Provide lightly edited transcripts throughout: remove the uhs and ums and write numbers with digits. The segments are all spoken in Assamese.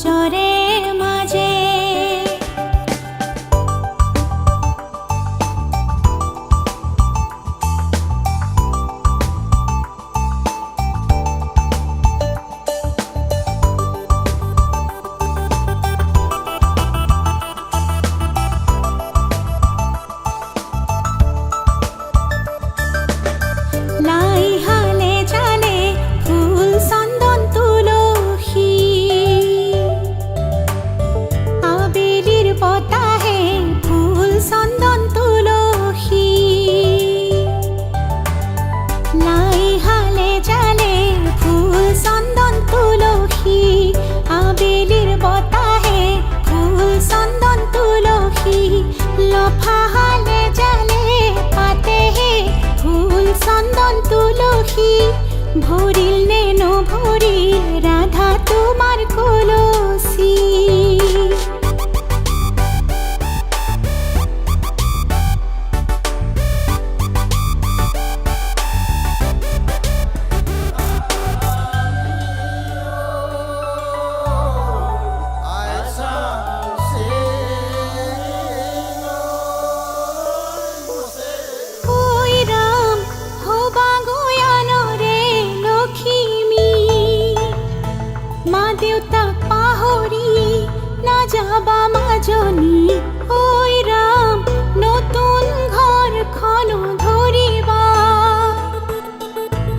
জৰে মাঝে ভৰিল নেনো ভৰিল ৰাধা তোমাৰ কলসি যাবা মাজনী ঐ ৰাম নতুন ঘৰ খন ধৰিবা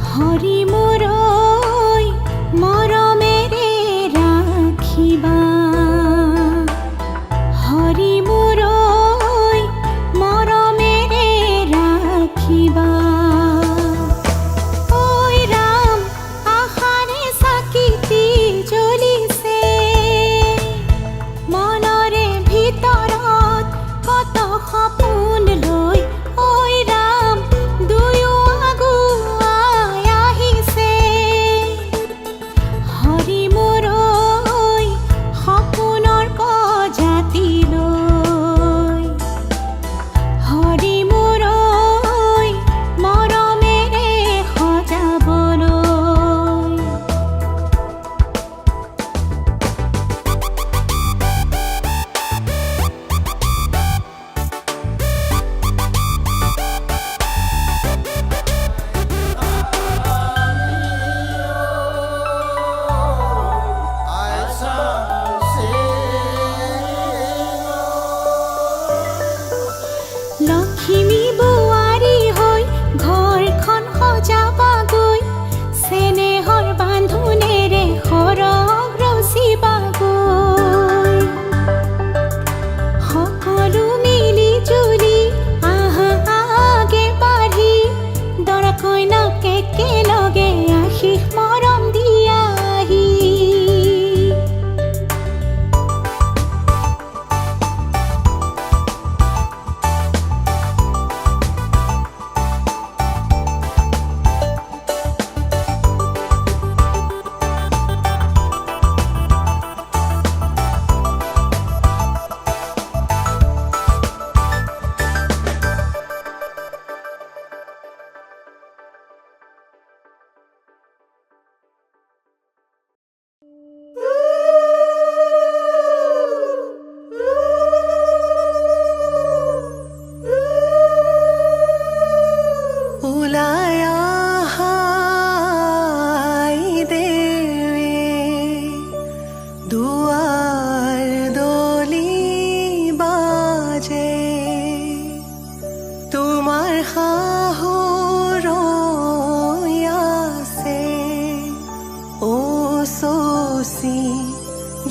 হৰি মোৰ মৰমেৰে ৰাখিবা হৰি মোৰ মৰমেৰে ৰাখিবা ঐ ৰাম আশাৰে চাকিতি জ্বলিছে মনৰে ভিতৰত কত সপোন লৈ ঐ ৰাম দুয়ো আগুৱাই আহিছে হৰি মোৰ সপোনৰ প্ৰজাতি লৈ হৰি মোৰ মৰমেৰে সজাবলৈ লক্ষ্মী বোৱাৰী হৈ ঘৰখন সজাবাগৈ চেনেহৰ বান্ধোনেৰে সৰগ ৰচিবাগৈ সকলো মিলি জুলি আহা আগে বাঢ়ি দৰা কইনাক একেলগে আশীষ মৰম দিয়াহি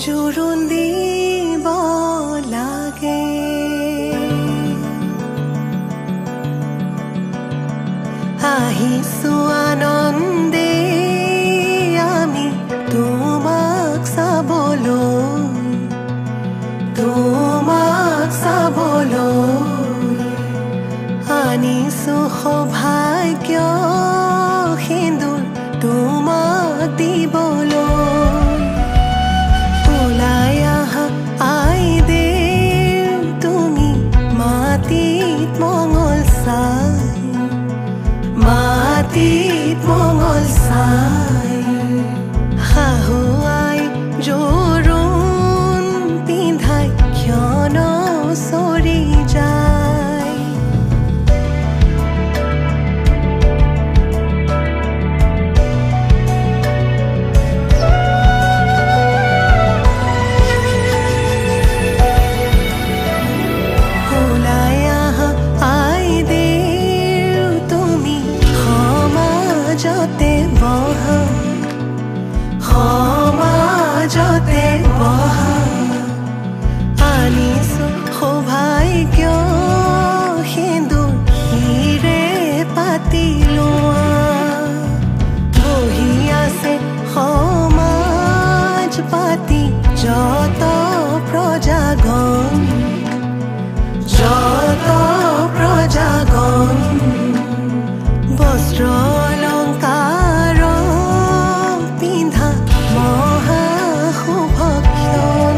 জোৰোণ দিব লাগে আহিছো আনন্দে আমি তোমাক চাবলৈ আনিছো সৌভাগ্য সিন্দুৰ তোমাক দিবলৈ ওলাই আহা আই দেৱ সাজ পাতি যত প্ৰজাগণ, যত প্ৰজাগণ, বস্ত্ৰ অলংকাৰ পিন্ধা মহা শুভক্ষণ।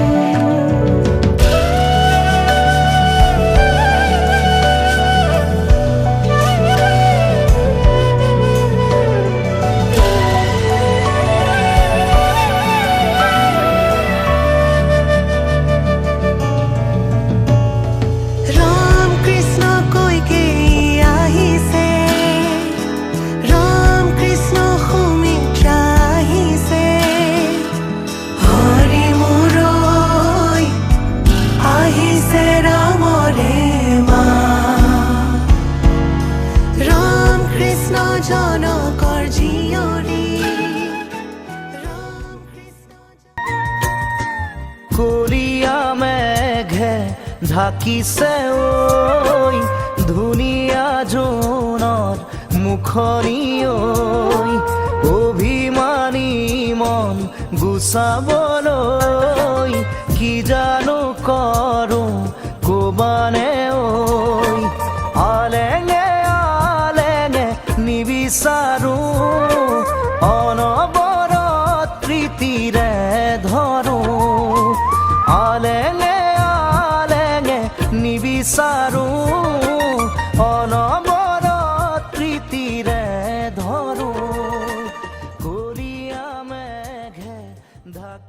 ৰাম কৃষ্ণ কৈকে আহিছে, ৰাম কৃষ্ণ সুমিত্ৰা আহিছে, হৰি মূৰৈ আহিছে ৰামৰে মা। ৰাম কৃষ্ণ জনকৰ জীয়ৰী, ৰাম কৃষ্ণ কলিয়া মেঘে ঢাকিছে ঐ ধুনীয়া জোনৰ মুখনি ঐ, অভিমানী মন গুচাবলৈ কি জানো কৰোঁ ক'বানে ঐ, আলেঙে আলেঙে নিবিচাৰোঁ অনবৰত প্ৰীতিৰে ধৰ